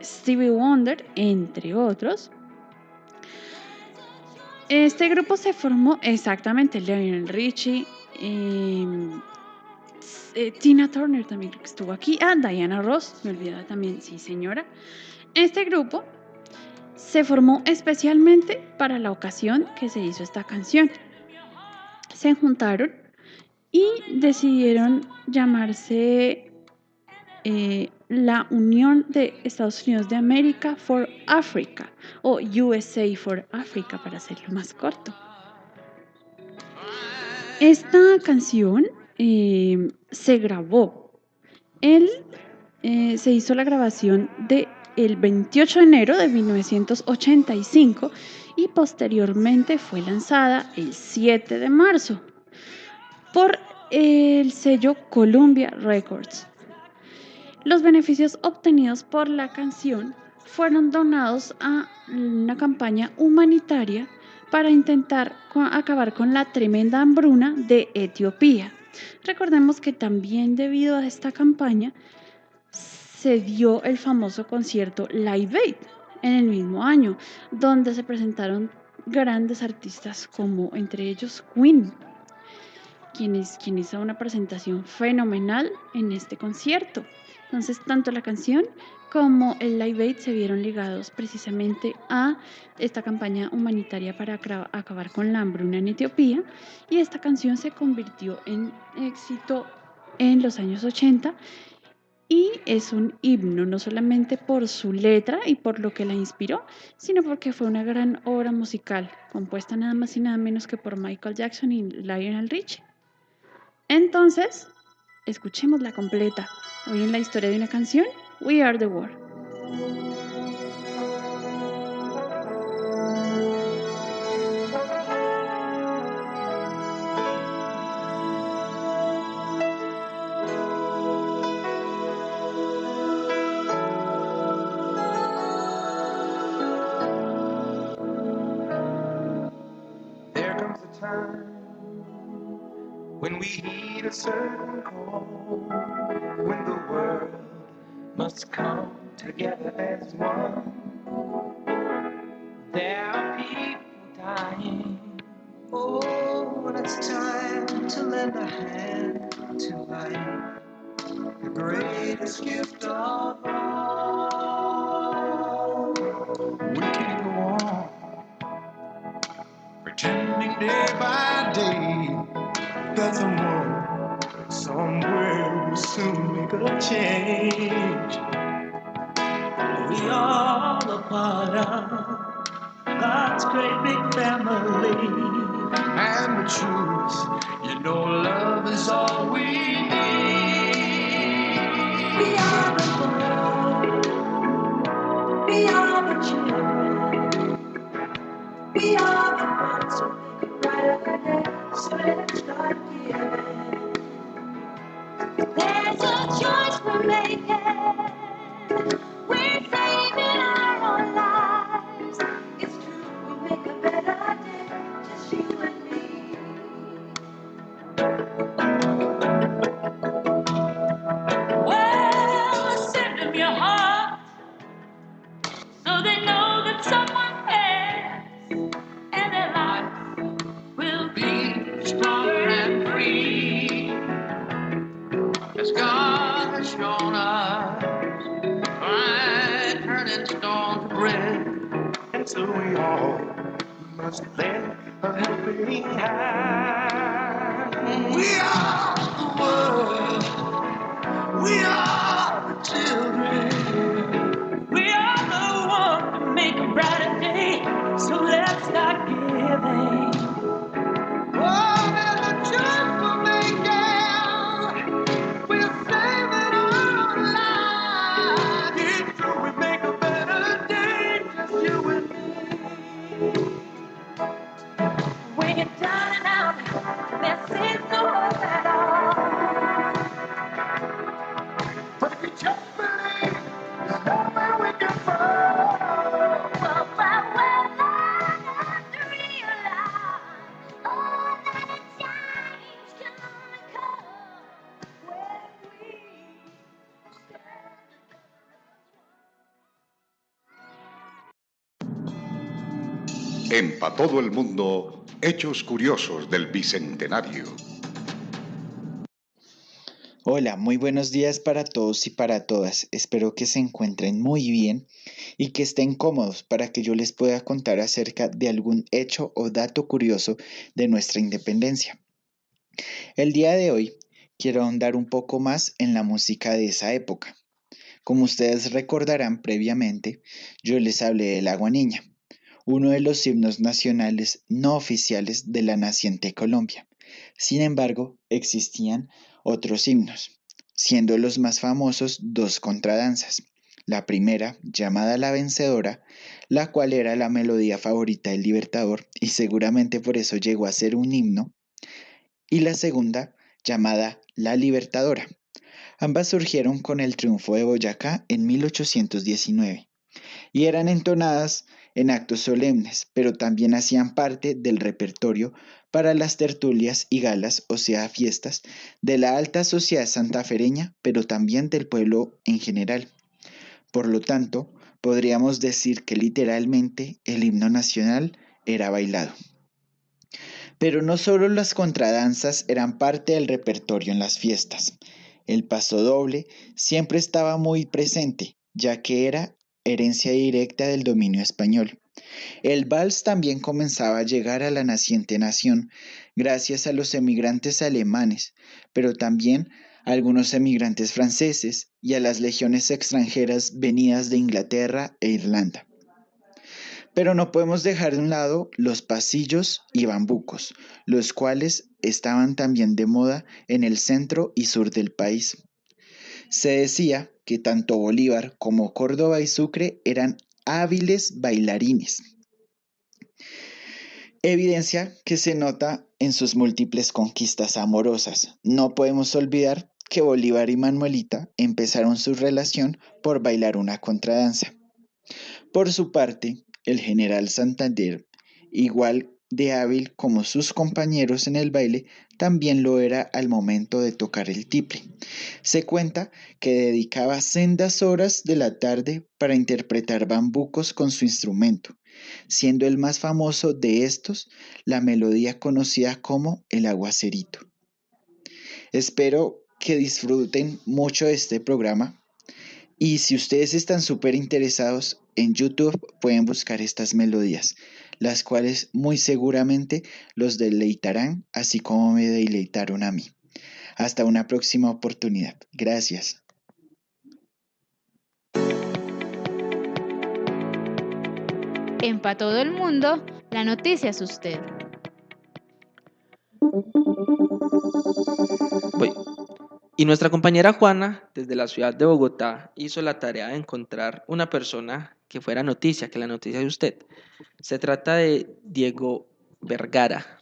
Stevie Wonder, entre otros. Este grupo se formó exactamente Lionel Richie, Tina Turner también creo que estuvo aquí, Diana Ross, me olvidaba también, sí señora. Este grupo se formó especialmente para la ocasión que se hizo esta canción. Se juntaron y decidieron llamarse la Unión de Estados Unidos de América for Africa, o USA for Africa para hacerlo más corto. Esta canción se grabó, se hizo la grabación el 28 de enero de 1985 y posteriormente fue lanzada el 7 de marzo por el sello Columbia Records. Los beneficios obtenidos por la canción fueron donados a una campaña humanitaria para intentar acabar con la tremenda hambruna de Etiopía. Recordemos que también debido a esta campaña se dio el famoso concierto Live Aid en el mismo año, donde se presentaron grandes artistas como entre ellos Queen, quien hizo una presentación fenomenal en este concierto. Entonces, tanto la canción como el Live Aid se vieron ligados precisamente a esta campaña humanitaria para acabar con la hambruna en Etiopía, y esta canción se convirtió en éxito en los años 80 y es un himno, no solamente por su letra y por lo que la inspiró, sino porque fue una gran obra musical, compuesta nada más y nada menos que por Michael Jackson y Lionel Richie. Entonces, escuchémosla completa. Hoy en la historia de una canción, We Are the World. There comes a time when we heed a certain call, when the world must come together as one. There are people dying. Oh, when it's time to lend a hand to life, the greatest gift of all. We can't go on pretending day by day that someone somewhere will soon make a change. We are a part of God's great big family, and the truth, you know, love is all we need. We are the world. We are the children. We are the ones who make a brighter day. So let's start giving. There's a choice we're making. We're saving our own lives. It's true, we'll make a better day, just you and me. Well, send them your heart so they know that someone cares. So we all must lend a helping hand. We are the world. We are the children. We are the one to make a brighter day. So let's start giving. Oh, there's a chance for making. We're saving our lives. It's true, we make a better day. Just you and me. When you're down and out, there seems no hope at all. But if you just believe, there's nowhere we can fall. Well, but we're learning to realize all that a change can only come when we stand together. En Pa' Todo el Mundo, hechos curiosos del Bicentenario. Hola, muy buenos días para todos y para todas. Espero que se encuentren muy bien y que estén cómodos para que yo les pueda contar acerca de algún hecho o dato curioso de nuestra independencia. El día de hoy quiero ahondar un poco más en la música de esa época. Como ustedes recordarán previamente, yo les hablé del Agua Niña, uno de los himnos nacionales no oficiales de la naciente Colombia. Sin embargo, existían otros himnos, siendo los más famosos dos contradanzas. La primera, llamada La Vencedora, la cual era la melodía favorita del Libertador y seguramente por eso llegó a ser un himno, y la segunda, llamada La Libertadora. Ambas surgieron con el triunfo de Boyacá en 1819 y eran entonadas en actos solemnes, pero también hacían parte del repertorio para las tertulias y galas, o sea, fiestas, de la alta sociedad santafereña, pero también del pueblo en general. Por lo tanto, podríamos decir que literalmente el himno nacional era bailado. Pero no solo las contradanzas eran parte del repertorio en las fiestas. El pasodoble siempre estaba muy presente, ya que era herencia directa del dominio español. El vals también comenzaba a llegar a la naciente nación gracias a los emigrantes alemanes, pero también a algunos emigrantes franceses y a las legiones extranjeras venidas de Inglaterra e Irlanda. Pero no podemos dejar de un lado los pasillos y bambucos, los cuales estaban también de moda en el centro y sur del país. Se decía que tanto Bolívar como Córdoba y Sucre eran hábiles bailarines. Evidencia que se nota en sus múltiples conquistas amorosas. No podemos olvidar que Bolívar y Manuelita empezaron su relación por bailar una contradanza. Por su parte, el general Santander, igual de hábil como sus compañeros en el baile, también lo era al momento de tocar el tiple. Se cuenta que dedicaba sendas horas de la tarde para interpretar bambucos con su instrumento, siendo el más famoso de estos la melodía conocida como el aguacerito. Espero que disfruten mucho de este programa. Y si ustedes están súper interesados, en YouTube pueden buscar estas melodías, las cuales muy seguramente los deleitarán, así como me deleitaron a mí. Hasta una próxima oportunidad. Gracias. En Pa' Todo el Mundo, la noticia es usted. Voy. Y nuestra compañera Juana, desde la ciudad de Bogotá, hizo la tarea de encontrar una persona que fuera noticia, que la noticia de usted. Se trata de Diego Vergara.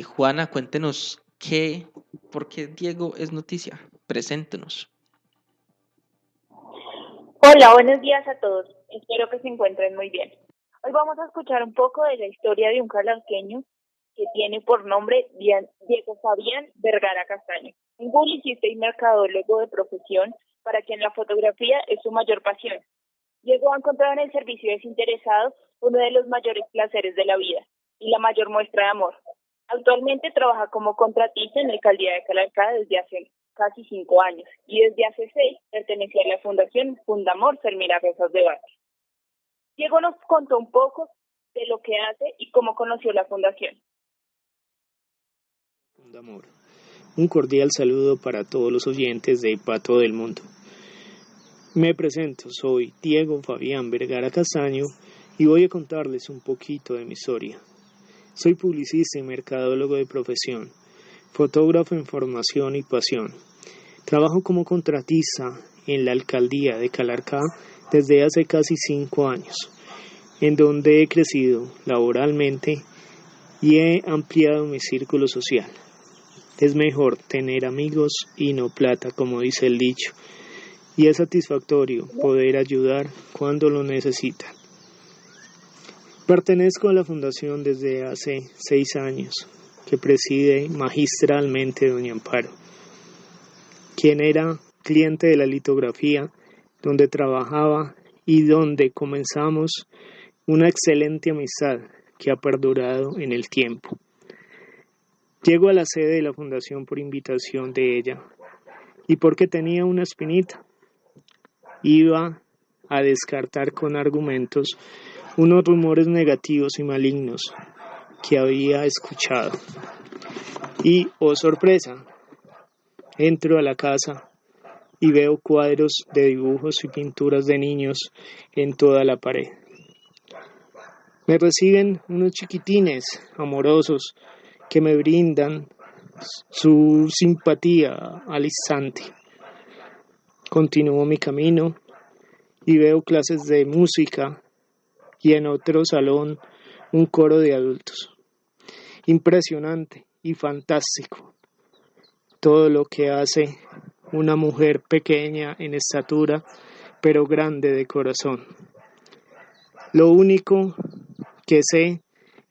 Juana, cuéntenos por qué Diego es noticia. Preséntenos. Hola, buenos días a todos. Espero que se encuentren muy bien. Hoy vamos a escuchar un poco de la historia de un calaqueño que tiene por nombre Diego Fabián Vergara Castaño, un publicista y mercadólogo de profesión para quien la fotografía es su mayor pasión. Diego ha encontrado en el servicio desinteresado uno de los mayores placeres de la vida y la mayor muestra de amor. Actualmente trabaja como contratista en la alcaldía de Calarcá desde hace casi 5 años y desde hace 6 pertenece a la Fundación Fundamor Selmira Rosas de Vázquez. Diego nos contó un poco de lo que hace y cómo conoció la fundación. Fundamor. Un cordial saludo para todos los oyentes de Pa' Todo el Mundo. Me presento, soy Diego Fabián Vergara Castaño y voy a contarles un poquito de mi historia. Soy publicista y mercadólogo de profesión, fotógrafo en formación y pasión. Trabajo como contratista en la alcaldía de Calarcá desde hace casi 5 años, en donde he crecido laboralmente y he ampliado mi círculo social. Es mejor tener amigos y no plata, como dice el dicho, y es satisfactorio poder ayudar cuando lo necesitan. Pertenezco a la fundación desde hace 6 años, que preside magistralmente doña Amparo, quien era cliente de la litografía, donde trabajaba y donde comenzamos una excelente amistad que ha perdurado en el tiempo. Llego a la sede de la fundación por invitación de ella y porque tenía una espinita. Iba a descartar con argumentos unos rumores negativos y malignos que había escuchado. Y, oh sorpresa, entro a la casa y veo cuadros de dibujos y pinturas de niños en toda la pared. Me reciben unos chiquitines amorosos que me brindan su simpatía al instante. Continúo mi camino y veo clases de música y en otro salón un coro de adultos. Impresionante y fantástico todo lo que hace una mujer pequeña en estatura, pero grande de corazón. Lo único que sé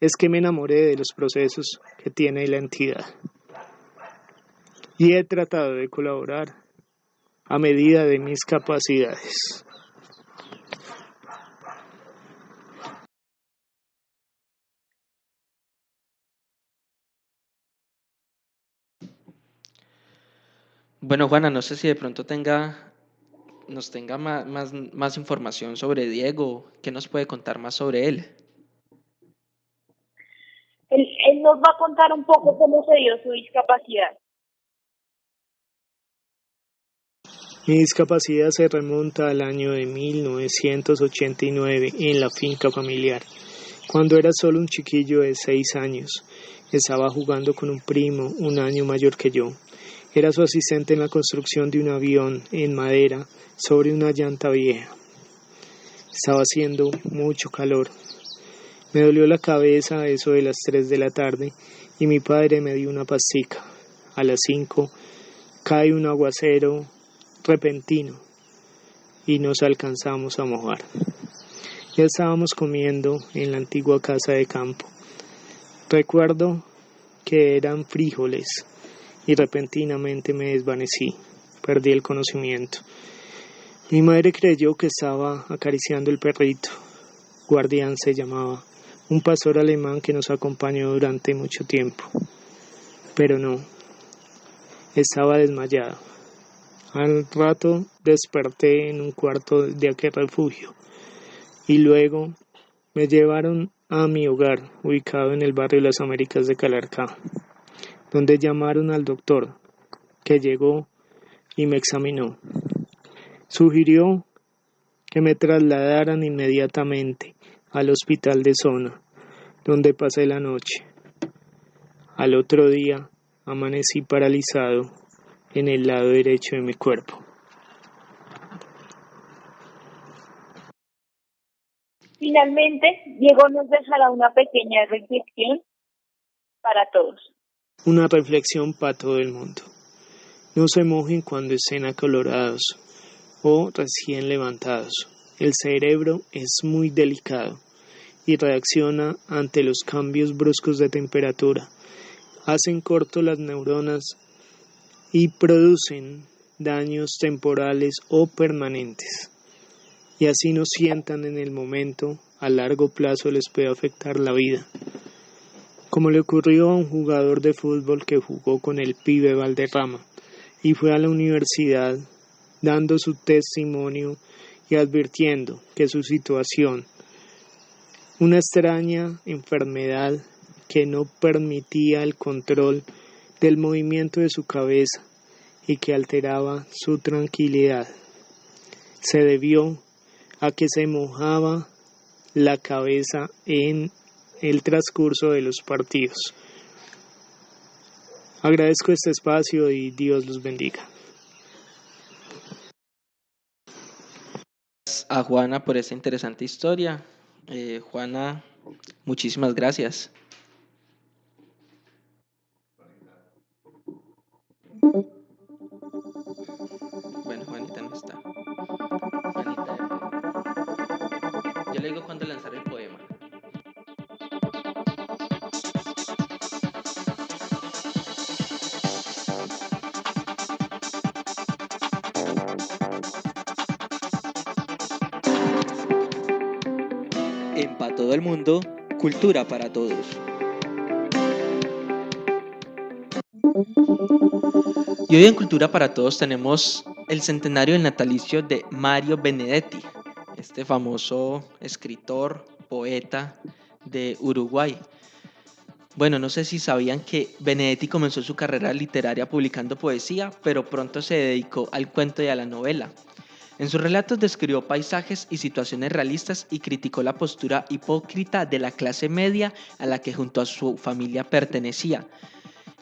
es que me enamoré de los procesos que tiene la entidad y he tratado de colaborar a medida de mis capacidades. Bueno, Juana, no sé si de pronto nos tenga más información sobre Diego. ¿Qué nos puede contar más sobre él? Él nos va a contar un poco cómo se dio su discapacidad. Mi discapacidad se remonta al año de 1989 en la finca familiar. Cuando era solo un chiquillo de 6 años, estaba jugando con un primo un año mayor que yo. Era su asistente en la construcción de un avión en madera sobre una llanta vieja. Estaba haciendo mucho calor. Me dolió la cabeza a eso de las 3 de la tarde y mi padre me dio una pastica. A las 5 cae un aguacero repentino y nos alcanzamos a mojar. Ya estábamos comiendo en la antigua casa de campo. Recuerdo que eran frijoles y repentinamente me desvanecí, perdí el conocimiento. Mi madre creyó que estaba acariciando el perrito, Guardián se llamaba, un pastor alemán que nos acompañó durante mucho tiempo. Pero no, estaba desmayado. Al rato desperté en un cuarto de aquel refugio y luego me llevaron a mi hogar, ubicado en el barrio Las Américas de Calarcá, donde llamaron al doctor, que llegó y me examinó. Sugirió que me trasladaran inmediatamente al hospital de zona, donde pasé la noche. Al otro día amanecí paralizado en el lado derecho de mi cuerpo. Finalmente, Diego nos dejará una pequeña reflexión para todos. Una reflexión para todo el mundo. No se mojen cuando estén acolorados o recién levantados. El cerebro es muy delicado y reacciona ante los cambios bruscos de temperatura. Hacen corto las neuronas y producen daños temporales o permanentes. Y así no sientan en el momento, a largo plazo les puede afectar la vida. Como le ocurrió a un jugador de fútbol que jugó con el Pibe Valderrama y fue a la universidad dando su testimonio y advirtiendo que su situación una extraña enfermedad que no permitía el control del movimiento de su cabeza y que alteraba su tranquilidad. Se debió a que se mojaba la cabeza en el transcurso de los partidos. Agradezco este espacio y Dios los bendiga. A Juana por esta interesante historia. Juana, muchísimas gracias. Bueno, Juanita no está. Juanita, yo le digo cuándo lanzar el poema. Para todo el mundo, cultura para todos. Y hoy en Cultura para Todos tenemos el centenario del natalicio de Mario Benedetti, este famoso escritor, poeta de Uruguay. Bueno, no sé si sabían que Benedetti comenzó su carrera literaria publicando poesía, pero pronto se dedicó al cuento y a la novela. En sus relatos describió paisajes y situaciones realistas y criticó la postura hipócrita de la clase media a la que junto a su familia pertenecía.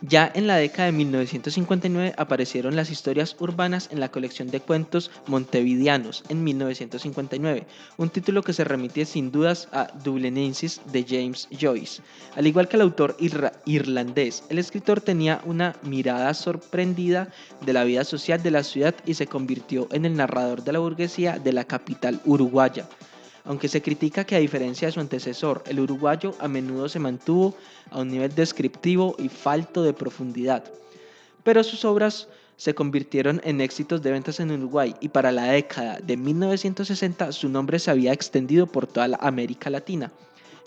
Ya en la década de 1959 aparecieron las historias urbanas en la colección de cuentos montevideanos en 1959, un título que se remite sin dudas a Dublinensis de James Joyce. Al igual que el autor irlandés, el escritor tenía una mirada sorprendida de la vida social de la ciudad y se convirtió en el narrador de la burguesía de la capital uruguaya. Aunque se critica que a diferencia de su antecesor, el uruguayo a menudo se mantuvo a un nivel descriptivo y falto de profundidad. Pero sus obras se convirtieron en éxitos de ventas en Uruguay y para la década de 1960 su nombre se había extendido por toda la América Latina.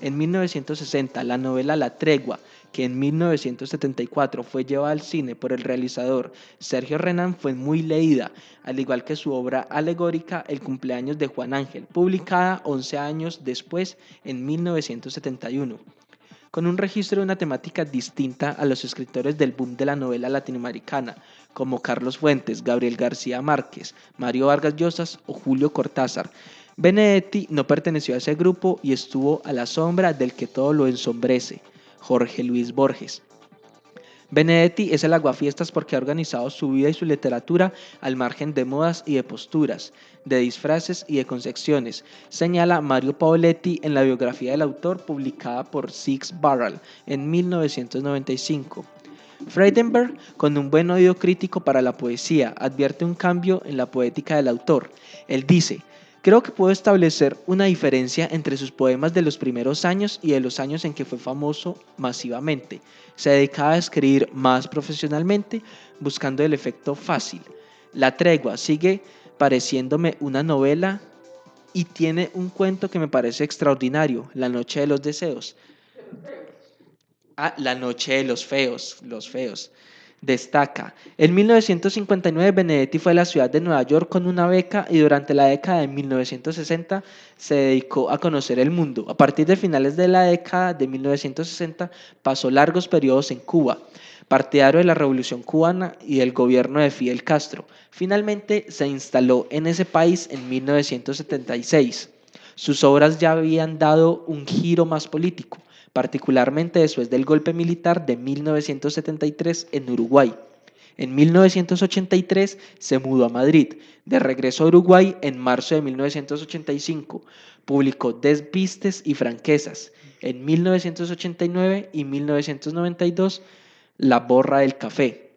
En 1960, la novela La Tregua, que en 1974 fue llevada al cine por el realizador Sergio Renán, fue muy leída, al igual que su obra alegórica El cumpleaños de Juan Ángel, publicada 11 años después, en 1971. Con un registro de una temática distinta a los escritores del boom de la novela latinoamericana, como Carlos Fuentes, Gabriel García Márquez, Mario Vargas Llosa o Julio Cortázar. Benedetti no perteneció a ese grupo y estuvo a la sombra del que todo lo ensombrece, Jorge Luis Borges. Benedetti es el aguafiestas porque ha organizado su vida y su literatura al margen de modas y de posturas, de disfraces y de concepciones, señala Mario Paoletti en la biografía del autor publicada por Six Barrel en 1995. Freidenberg, con un buen oído crítico para la poesía, advierte un cambio en la poética del autor. Él dice: creo que puedo establecer una diferencia entre sus poemas de los primeros años y de los años en que fue famoso masivamente. Se dedicaba a escribir más profesionalmente, buscando el efecto fácil. La Tregua sigue pareciéndome una novela y tiene un cuento que me parece extraordinario, La Noche de los Deseos. La Noche de los Feos, los feos. Destaca: en 1959 Benedetti fue a la ciudad de Nueva York con una beca y durante la década de 1960 se dedicó a conocer el mundo. A partir de finales de la década de 1960 pasó largos periodos en Cuba, partidario de la Revolución Cubana y del gobierno de Fidel Castro. Finalmente se instaló en ese país en 1976. Sus obras ya habían dado un giro más político, particularmente después del golpe militar de 1973 en Uruguay. En 1983 se mudó a Madrid. De regreso a Uruguay en marzo de 1985, publicó Desvistes y Franquezas. En 1989 y 1992, La Borra del Café.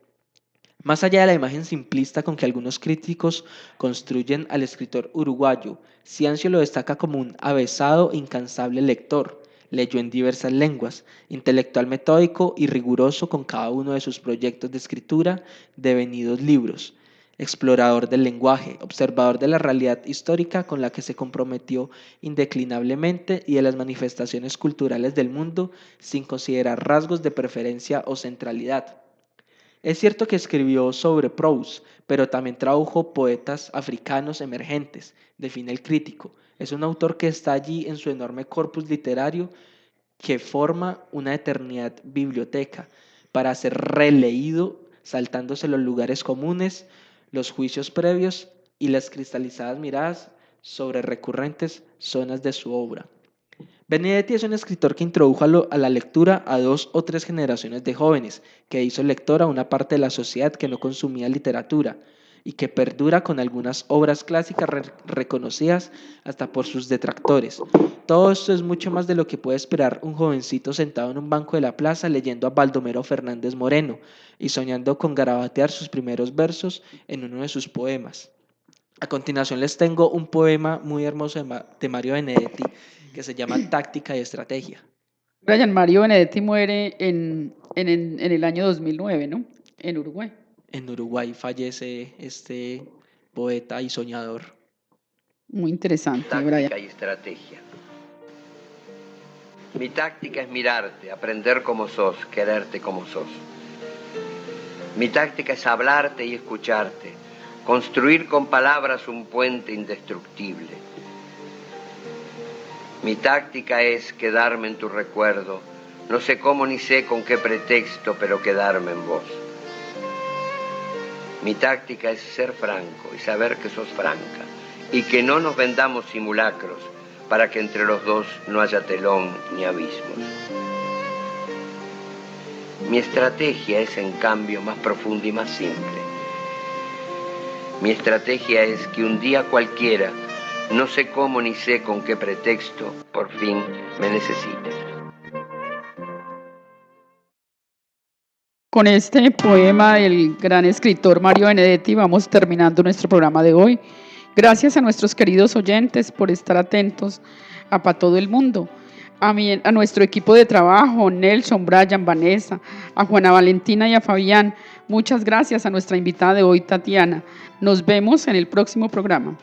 Más allá de la imagen simplista con que algunos críticos construyen al escritor uruguayo, Ciancio lo destaca como un avesado e incansable lector. Leyó en diversas lenguas, intelectual metódico y riguroso con cada uno de sus proyectos de escritura, devenidos libros. Explorador del lenguaje, observador de la realidad histórica con la que se comprometió indeclinablemente y de las manifestaciones culturales del mundo sin considerar rasgos de preferencia o centralidad. Es cierto que escribió sobre Proust, pero también tradujo poetas africanos emergentes, define el crítico. Es un autor que está allí en su enorme corpus literario que forma una eternidad biblioteca para ser releído saltándose los lugares comunes, los juicios previos y las cristalizadas miradas sobre recurrentes zonas de su obra. Benedetti es un escritor que introdujo a la lectura a 2 o 3 generaciones de jóvenes, que hizo lector a una parte de la sociedad que no consumía literatura y que perdura con algunas obras clásicas reconocidas hasta por sus detractores. Todo esto es mucho más de lo que puede esperar un jovencito sentado en un banco de la plaza leyendo a Baldomero Fernández Moreno y soñando con garabatear sus primeros versos en uno de sus poemas. A continuación les tengo un poema muy hermoso de Mario Benedetti que se llama Táctica y Estrategia. Brian, Mario Benedetti muere en el año 2009, ¿no? En Uruguay. En Uruguay fallece este poeta y soñador. Muy interesante, Táctica Brian. y estrategia. Mi táctica es mirarte, aprender como sos, quererte como sos. Mi táctica es hablarte y escucharte, construir con palabras un puente indestructible. Mi táctica es quedarme en tu recuerdo, no sé cómo ni sé con qué pretexto, pero quedarme en vos. Mi táctica es ser franco y saber que sos franca y que no nos vendamos simulacros para que entre los dos no haya telón ni abismos. Mi estrategia es en cambio más profunda y más simple. Mi estrategia es que un día cualquiera, no sé cómo ni sé con qué pretexto, por fin me necesites. Con este poema del gran escritor Mario Benedetti vamos terminando nuestro programa de hoy. Gracias a nuestros queridos oyentes por estar atentos a Pa' Todo el Mundo. A nuestro equipo de trabajo, Nelson, Brian, Vanessa, a Juana Valentina y a Fabián. Muchas gracias a nuestra invitada de hoy, Tatiana. Nos vemos en el próximo programa.